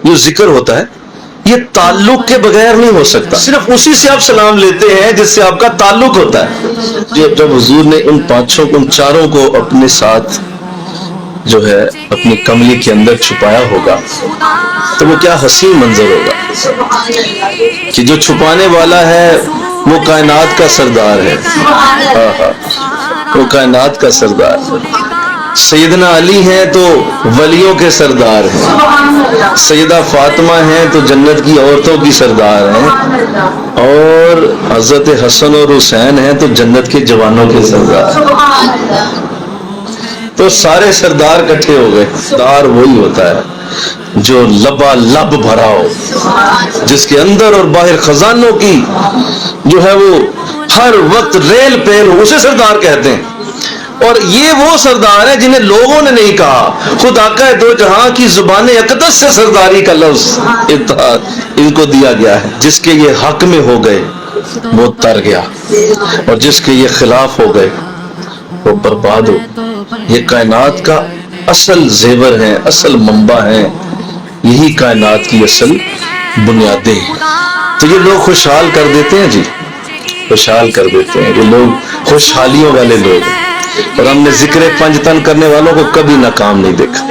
جو ذکر ہوتا ہے یہ تعلق کے بغیر نہیں ہو سکتا، صرف اسی سے آپ سلام لیتے ہیں جس سے آپ کا تعلق ہوتا ہے۔ جب حضور نے ان چاروں کو اپنے ساتھ جو ہے اپنی کملی کے اندر چھپایا ہوگا تو وہ کیا حسین منظر ہوگا کہ جو چھپانے والا ہے وہ کائنات کا سردار ہے، وہ کائنات کا سردار ہے۔ سیدنا علی ہیں تو ولیوں کے سردار ہیں، سیدہ فاطمہ ہیں تو جنت کی عورتوں کی سردار ہیں، اور حضرت حسن اور حسین ہیں تو جنت کے جوانوں کے سردار۔ تو سارے سردار کٹھے ہو گئے۔ سردار وہی ہوتا ہے جو لبا لب بھرا ہو، جس کے اندر اور باہر خزانوں کی جو ہے وہ ہر وقت ریل پیل ہو، اسے سردار کہتے ہیں۔ اور یہ وہ سردار ہیں جنہیں لوگوں نے نہیں کہا، خود آقا دو جہاں کی زبان اقدس سے سرداری کا لفظ ان کو دیا گیا ہے۔ جس کے یہ حق میں ہو گئے وہ تر گیا، اور جس کے یہ خلاف ہو گئے وہ برباد ہو۔ یہ کائنات کا اصل زیور ہیں، اصل منبع ہیں، یہی کائنات کی اصل بنیادیں ہیں۔ تو یہ لوگ خوشحال کر دیتے ہیں، جی خوشحال کر دیتے ہیں، یہ لوگ خوشحالیوں والے لوگ ہیں، اور ہم نے ذکر پنج تن کرنے والوں کو کبھی ناکام نہیں دیکھا۔